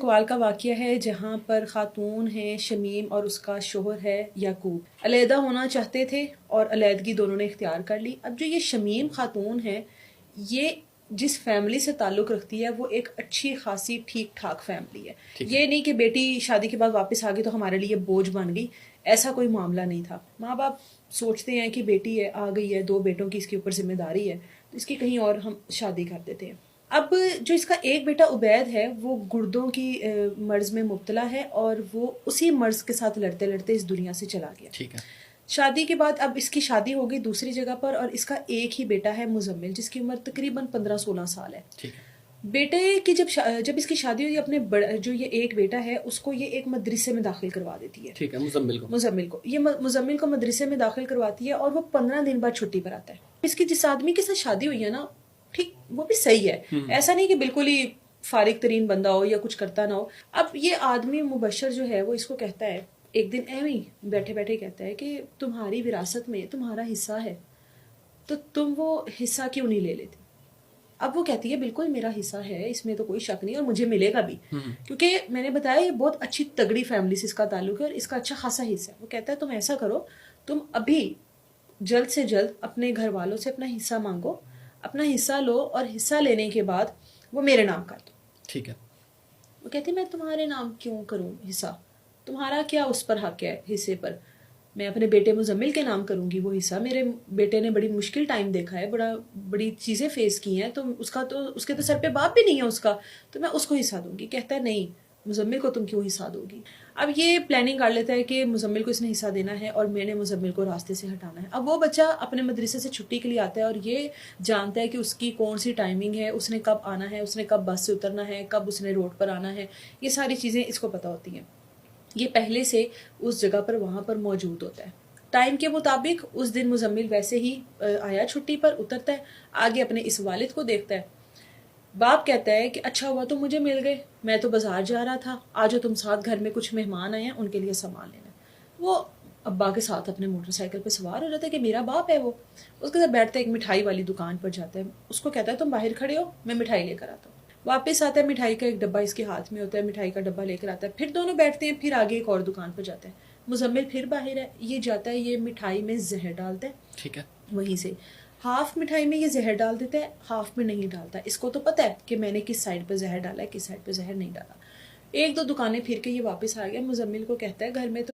कवाल का वाक़या है जहाँ पर ख़ातून है शमीम और उसका शोहर है याकूब, अलहदा होना चाहते थे और अलहदगी दोनों ने इख्तियार कर ली। अब जो ये शमीम ख़ातून है, ये जिस फैमिली से ताल्लुक़ रखती है वो एक अच्छी खासी ठीक ठाक फैमिली है। ये नहीं कि बेटी शादी के बाद वापस आ गई तो हमारे लिए बोझ बन गई, ऐसा कोई मामला नहीं था। माँ बाप सोचते हैं कि बेटी है, आ गई है, 2 बेटों की इसके ऊपर जिम्मेदारी है, तो इसकी कहीं और हम शादी कर देते हैं। अब जो इसका एक बेटा उबैद है वो गुर्दों की मर्ज में मुब्तला है और वो उसी मर्ज के साथ लड़ते लड़ते इस दुनिया से चला गया। ठीक है। शादी के बाद अब इसकी शादी हो गई दूसरी जगह पर और इसका एक ही बेटा है मुजम्मिल, जिसकी उम्र तकरीबन 15-16 साल है। ठीक है। बेटे की जब इसकी शादी हुई, अपने जो ये एक बेटा है उसको ये एक मदरसे में दाखिल करवा देती है। ठीक है। मुजम्मिल को मदरसे में दाखिल करवाती है और वो 15 दिन बाद छुट्टी पर आता है। इसकी जिस आदमी के साथ शादी हुई है ना, ठीक वो भी सही है, ऐसा नहीं कि बिल्कुल ही फारिग तरीन बंदा हो या कुछ करता ना हो। अब ये आदमी मुबशर जो है वो इसको कहता है, एक दिन एवं बैठे बैठे कहता है कि तुम्हारी विरासत में तुम्हारा हिस्सा है, तो तुम वो हिस्सा क्यों नहीं ले लेते। अब वो कहती है बिल्कुल मेरा हिस्सा है, इसमें तो कोई शक नहीं और मुझे मिलेगा भी, क्योंकि मैंने बताया ये बहुत अच्छी तगड़ी फैमिली से इसका ताल्लुक है और इसका अच्छा खासा हिस्सा है। वो कहता है तुम ऐसा करो, तुम अभी जल्द से जल्द अपने घर वालों से अपना हिस्सा मांगो, अपना हिस्सा लो और हिस्सा लेने के बाद वो मेरे नाम कर दो। ठीक है। वो कहती मैं तुम्हारे नाम क्यों करूं हिस्सा, तुम्हारा क्या उस पर हक है हिस्से पर। मैं अपने बेटे मुजम्मिल के नाम करूंगी वो हिस्सा। मेरे बेटे ने बड़ी मुश्किल टाइम देखा है, बड़ी चीज़ें फेस की हैं, तो उसके तो सर पे बाप भी नहीं है उसका, तो मैं उसको हिस्सा दूंगी। कहता है नहीं, मुजम्मिल को तुम क्यों हिस्सा दोगी। अब ये प्लानिंग कर लेता है कि मुजम्मिल को इसने हिस्सा देना है और मैंने मुजम्मिल को रास्ते से हटाना है। अब वो बच्चा अपने मदरसे से छुट्टी के लिए आता है और ये जानता है कि उसकी कौन सी टाइमिंग है, उसने कब आना है, उसने कब बस से उतरना है, कब उसने रोड पर आना है, ये सारी चीज़ें इसको पता होती हैं। ये पहले से उस जगह पर वहाँ पर मौजूद होता है। टाइम के मुताबिक उस दिन मुजम्मिल वैसे ही आया छुट्टी पर, उतरता है, आगे अपने इस वालिद को देखता है। बाप कहता है कि अच्छा हुआ तुम मुझे मिल गए, मैं तो बाजार जा रहा था, आज तुम साथ, घर में कुछ मेहमान आए हैं, उनके लिए सामान लेना है। वो अब्बा के साथ अपने मोटरसाइकिल पे सवार हो जाता है कि मेरा बाप है। वो उसके साथ बैठते एक मिठाई वाली दुकान पर जाता है, उसको कहता है तुम बाहर खड़े हो, मैं मिठाई लेकर आता हूँ। वापस आता है, मिठाई का एक डब्बा इसके हाथ में होता है, मिठाई का डब्बा लेकर आता है, फिर दोनों बैठते हैं, फिर आगे एक और दुकान पर जाता है। मुजम्मिल फिर बाहर है, ये जाता है, ये मिठाई में जहर डालता है। ठीक है। वहीं से हाफ मिठाई में ये जहर डाल देता है, हाफ में नहीं डालता। इसको तो पता है कि मैंने किस साइड पे जहर डाला है, किस साइड पे जहर नहीं डाला। 1-2 दुकानें फिर के ये वापस आ गया। मुजम्मिल को कहता है घर में तो